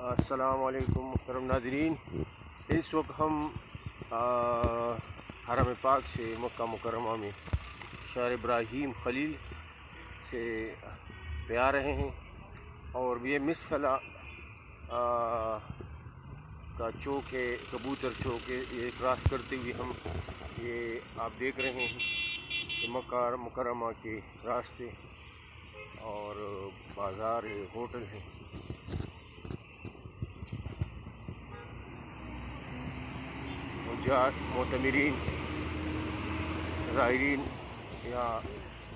السلام علیکم محترم ناظرین، اس وقت ہم حرم پاک سے مکہ مکرمہ میں شہر ابراہیم خلیل سے پہ آ رہے ہیں، اور یہ مسفلا کا چوک ہے، کبوتر چوک ہے، یہ کراس کرتے ہوئے ہم یہ آپ دیکھ رہے ہیں کہ مکہ مکرمہ کے راستے اور بازار ہے، ہوٹل ہے۔ معتمرین، زائرین، یا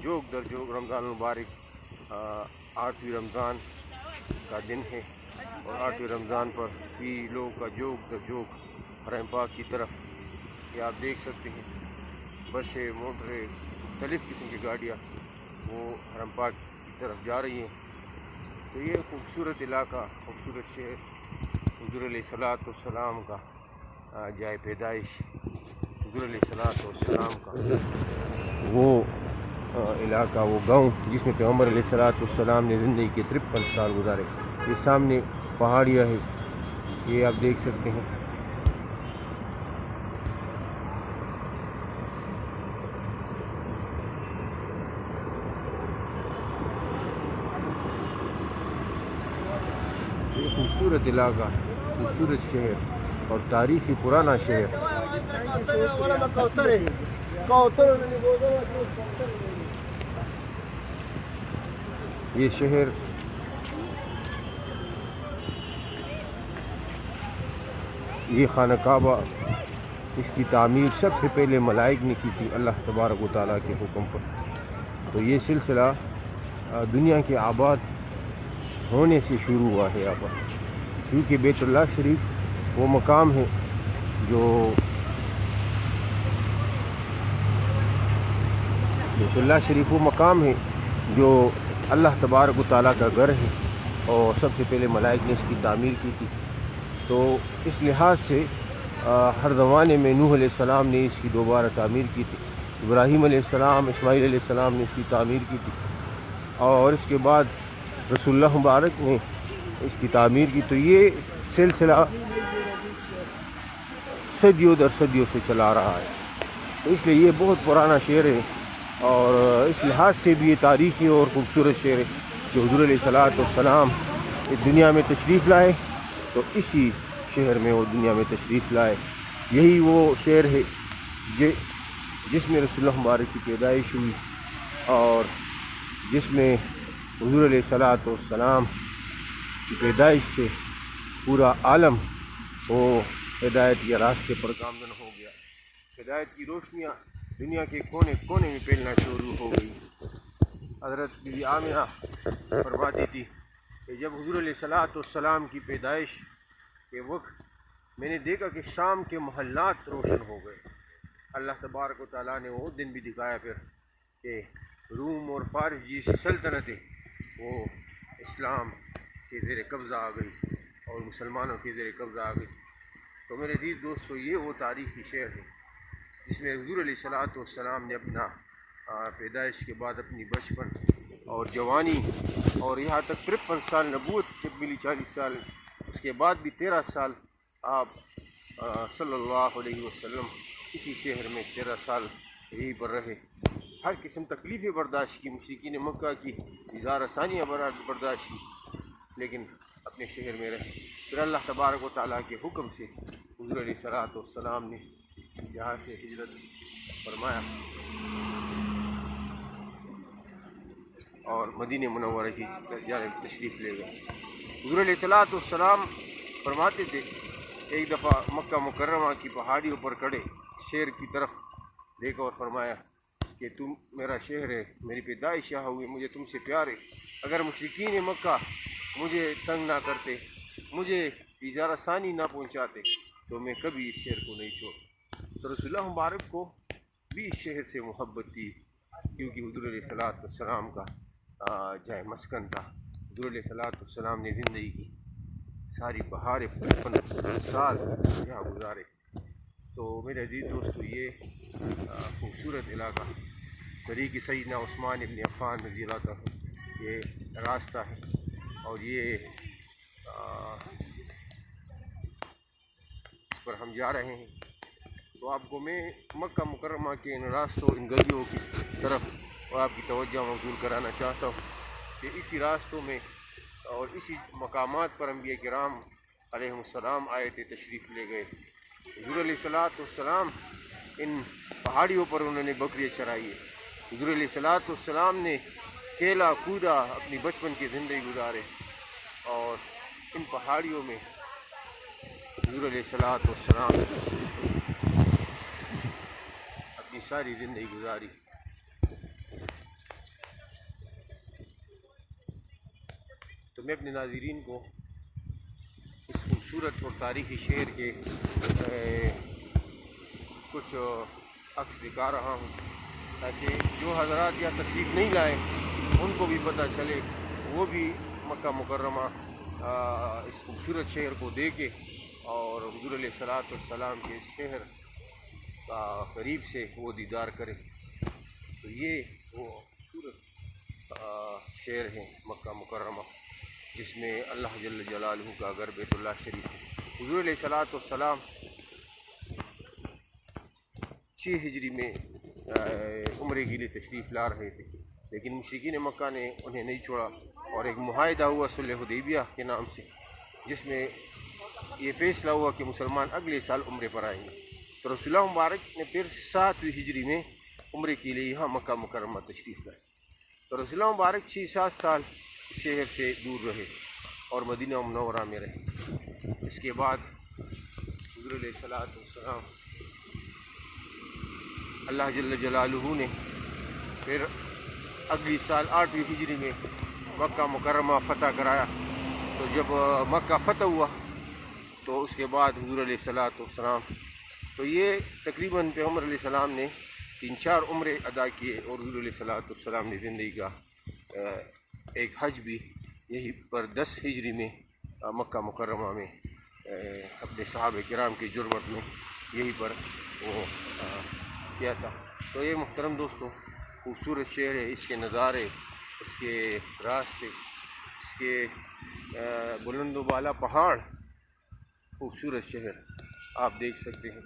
جوک در جوک رمضان المبارک 8ویں رمضان کا دن ہے، اور 8ویں رمضان پر بھی لوگ کا جوک در جوک حرم پاک کی طرف یہ آپ دیکھ سکتے ہیں، بسیں، موٹریں، مختلف قسم کی گاڑیاں وہ حرم پاک کی طرف جا رہی ہیں۔ تو یہ خوبصورت علاقہ، خوبصورت شہر، حضور علیہ السلام کا جائے پیدائش، حضور علیہ السلام کا وہ علاقہ، وہ گاؤں جس میں پیغمبر علیہ السلام نے زندگی کے 53 سال گزارے۔ یہ سامنے پہاڑیاں ہے، یہ آپ دیکھ سکتے ہیں۔ یہ خوبصورت علاقہ، خوبصورت شہر اور تاریخی پرانا شہر۔ یہ شہر یہ خانہ کعبہ، اس کی تعمیر سب سے پہلے ملائک نے کی تھی اللہ تبارک و تعالیٰ کے حکم پر۔ تو یہ سلسلہ دنیا کے آباد ہونے سے شروع ہوا ہے یہاں پر، کیونکہ بیت اللہ شریف وہ مقام ہے جو بیت اللہ شریف وہ مقام ہے جو اللہ تبارک و تعالیٰ کا گھر ہے، اور سب سے پہلے ملائک نے اس کی تعمیر کی تھی۔ تو اس لحاظ سے ہر زمانے میں نوح علیہ السلام نے اس کی دوبارہ تعمیر کی تھی، ابراہیم علیہ السلام، اسماعیل علیہ السلام نے اس کی تعمیر کی تھی، اور اس کے بعد رسول اللہ مبارک نے اس کی تعمیر کی۔ تو یہ سلسلہ صدیوں در صدیوں سے چلا رہا ہے، تو اس لیے یہ بہت پرانا شہر ہے، اور اس لحاظ سے بھی یہ تاریخی اور خوبصورت شہر ہے کہ حضور علیہ السلام اس دنیا میں تشریف لائے، تو اسی شہر میں وہ دنیا میں تشریف لائے۔ یہی وہ شہر ہے جس میں رسول اللہ مبارک کی پیدائش ہوئی، اور جس میں حضور علیہ السلام کی پیدائش سے پورا عالم وہ ہدایت کے راستے پر گامزن ہو گیا۔ ہدایت کی روشنیاں دنیا کے کونے کونے میں پھیلنا شروع ہو گئی۔ حضرت بی بی آمنہ فرماتی تھی کہ جب حضور علیہ السلام کی پیدائش کے وقت میں نے دیکھا کہ شام کے محلات روشن ہو گئے۔ اللہ تبارک و تعالیٰ نے وہ دن بھی دکھایا پھر کہ روم اور فارس جیسی سلطنتیں وہ اسلام کے زیر قبضہ آ گئی اور مسلمانوں کے زیر قبضہ آ گئی۔ تو میرے عزیز دوستو، یہ وہ تاریخی شہر ہے جس میں حضور علیہ السلام نے اپنا پیدائش کے بعد اپنی بچپن اور جوانی، اور یہاں تک 53 سال نبوت جب ملی، 40 سال اس کے بعد بھی 13 سال آپ صلی اللہ علیہ وسلم اسی شہر میں 13 سال یہیں پر رہے۔ ہر قسم تکلیفیں برداشت کی، مشرکین مکہ کی اظہار ثانیہ برداشت کی، لیکن اپنے شہر میں رہے۔ پھر اللہ تبارک و تعالیٰ کے حکم سے حضور علیہ السلام نے یہاں سے ہجرت فرمایا اور مدینہ منورہ کی جانب تشریف لے گئے۔ حضور علیہ السلام فرماتے تھے، ایک دفعہ مکہ مکرمہ کی پہاڑیوں پر کھڑے شہر کی طرف دیکھا اور فرمایا کہ تم میرا شہر ہے، میری پیدائش یہاں ہوئی، مجھے تم سے پیار ہے۔ اگر مشرکین مکہ مجھے تنگ نہ کرتے، مجھے اظہار ثانی نہ پہنچاتے، تو میں کبھی اس شہر کو نہیں چھوڑ۔ تو رسول اللہ مبارک کو بھی اس شہر سے محبت تھی، کیونکہ حضور علیہ السلام کا جائے مسکن تھا۔ حضور علیہ السلام نے زندگی کی ساری بہاریں 55 سال یہاں گزارے۔ تو میرے عزیز دوستو، یہ خوبصورت علاقہ طریق سیدنا عثمان ابن عفان رضی اللہ عنہ یہ راستہ ہے، اور یہ پر ہم جا رہے ہیں، تو آپ کو میں مکہ مکرمہ کے ان راستوں، ان گلیوں کی طرف اور آپ کی توجہ مبذول کرانا چاہتا ہوں کہ اسی راستوں میں اور اسی مقامات پر انبیاء کرام علیہ السلام آئے تھے، تشریف لے گئے۔ حضور علیہ السلام ان پہاڑیوں پر انہوں نے بکریاں چرائی ہے۔ حضور علیہ السلام نے کھیلا کودا، اپنی بچپن کی زندگی گزارے، اور ان پہاڑیوں میں حضور علیہ السلام اپنی ساری زندگی گزاری۔ تو میں اپنے ناظرین کو اس خوبصورت اور تاریخی شہر کے کچھ عکس دکھا رہا ہوں، تاکہ جو حضرات یا تشریف نہیں لائے ان کو بھی پتہ چلے، وہ بھی مکہ مکرمہ اس خوبصورت شہر کو دیکھے اور حضور علیہ السلام کے شہر کا قریب سے وہ دیدار کرے۔ تو یہ وہ خوبصورت شہر ہے مکہ مکرمہ، جس میں اللہ جل جلالہ کا گھر بیت اللہ شریف ہے۔ حضور علیہ السلام 6 ہجری میں عمرے کے لیے تشریف لا رہے تھے، لیکن مشرکین مکہ نے انہیں نہیں چھوڑا، اور ایک معاہدہ ہوا صلح حدیبیہ کے نام سے، جس میں یہ فیصلہ ہوا کہ مسلمان اگلے سال عمرے پر آئیں گے۔ تو رسول اللہ مبارک نے پھر 7ویں ہجری میں عمرے کے لیے یہاں مکہ مکرمہ تشریف لائے۔ تو رسول اللہ مبارک 6-7 سال شہر سے دور رہے اور مدینہ منورہ میں رہے۔ اس کے بعد حضور علیہ السلام اللہ جل جلالہ نے پھر اگلی سال 8ویں ہجری میں مکہ مکرمہ فتح کرایا۔ تو جب مکہ فتح ہوا تو اس کے بعد حضور علیہ السلام، تو یہ تقریباً پیغمبر علیہ السلام نے 3-4 عمرے ادا کیے، اور حضور علیہ السلام نے زندگی کا ایک حج بھی یہی پر 10 ہجری میں مکہ مکرمہ میں اپنے صحابہ کرام کی جرمت میں یہی پر وہ کیا تھا۔ تو یہ محترم دوستوں خوبصورت شہر ہے، اس کے نظارے، اس کے راستے، اس کے بلند و بالا پہاڑ، خوبصورت شہر آپ دیکھ سکتے ہیں۔